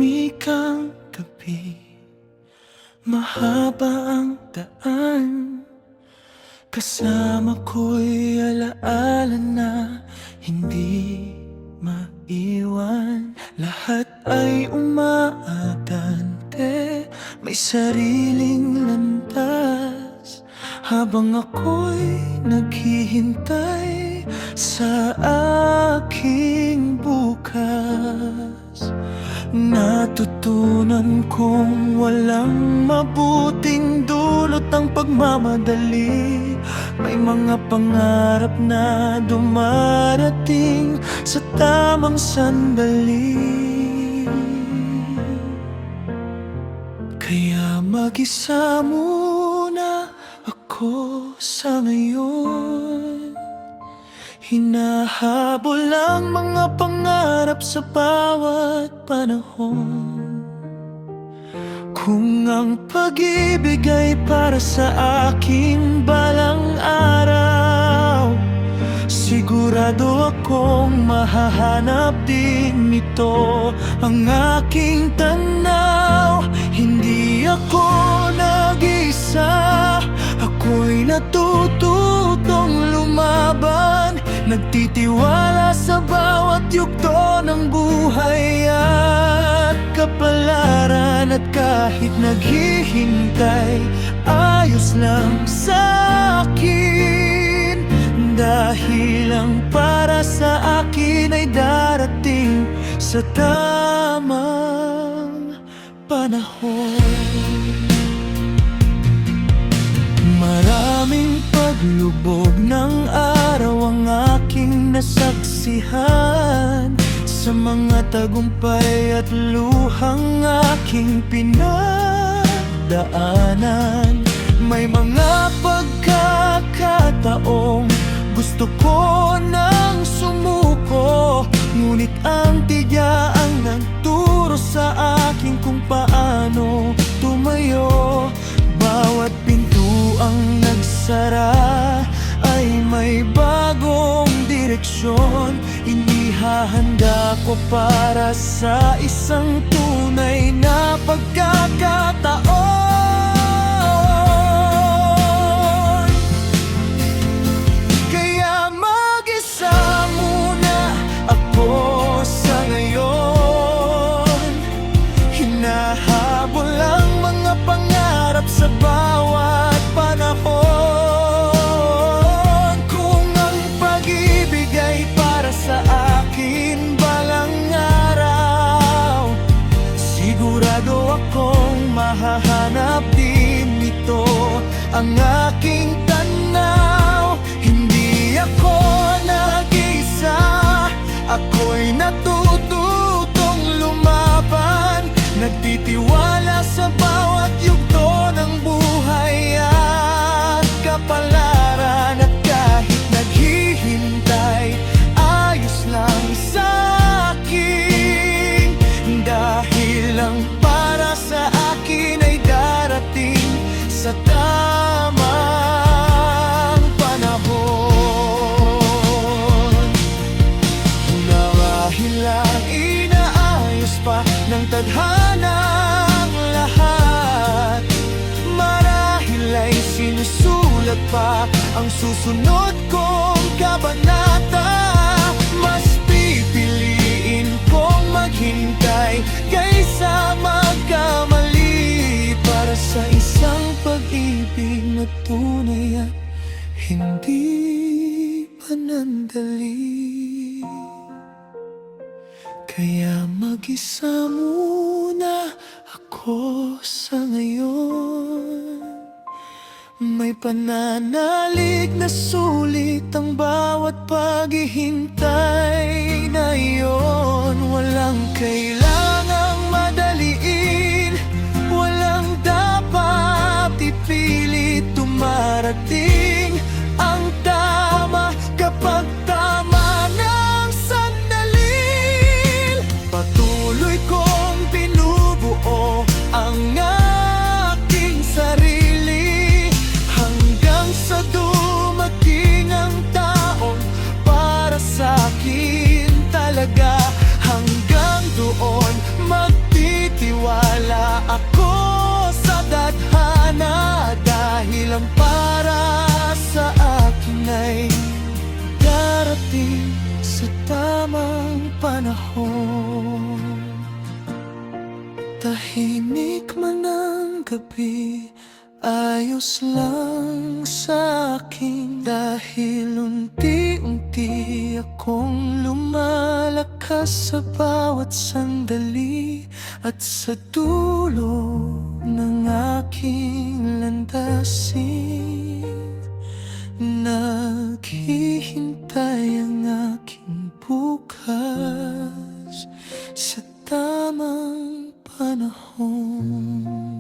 tahimik ang gabi, mahaba ang daan. Kasama ko'y alaala na hindi maiwan. Lahat ay umaagante, may sariling landas. Habang ako'y naghihintay sa aking bukas, natutunan kong walang mabuting dulot ang pagmamadali. May mga pangarap na dumarating sa tamang sandali. Kaya mag-isa muna ako sa ngayon, hinahabol ang mga pangarap sa bawat panahon. Kung ang pag-ibig ay para sa aking balang araw, sigurado akong mahahanap din nito ang aking tanaw. Hindi ako nag-isa, ako'y natututong lumaban, nagtitiwala sa bawat yugto ng buhay at kapalaran. At kahit naghihintay, ayos lang sa akin, dahil ang para sa akin ay darating sa tamang panahon. Maraming paglubog ng araw ang aking nasaksihan, sa mga tagumpay at luhang aking pinagdaanan. May mga pagkakataong gusto ko nang sumuko, ngunit ang tiga ang nagturo sa akin kung paano tumayo. Bawat pintuang nagsara ay may bagong direksyon. Inihahanda ko para sa isang tunay na pagkakataon. Kaya mag-isa muna ako sa ngayon, hinahabol ang mga pangarap sa bawat panahon. Kung ang pag-ibig ay para sa akin balang araw, sigurado akong mahahanap din nito ang aking tanaw. Hindi ako nag-isa, ako'y natututong lumaban, nagtitiwala sa bawat yugto ng buhay at kapalaran. At kahit naghihintay, ayos lang sa akin, dahil ang para sa akin ay darating sa tamang panahon. Marahil lang inaayos pa ng tadhana ang lahat, marahil ay sinusulat pa ang susunod kong kabanata. Mas pipiliin kong maghintay kaysa magkamali, para sa isang pag-ibig na tunay at hindi panandali. Kaya mag-isa muna ako sa ngayon, may pananalig na sulit ang bawat paghihintay na iyon. Walang kailangang madaliin, walang dapat ipilit. Dumarating ang tama kapag tama ng sandali. Patuloy kong binubuo ang aking sarili, hanggang sa dumating ang taong para sa akin talaga. Hanggang doon ang para sa akin ay darating sa tamang panahon. Tahimik man ang gabi, ayos lang sa akin, dahil unti-unti akong lumalakas sa bawat sandali. At sa dulo ng aking landasin, naghihintay ang aking bukas sa tamang panahon.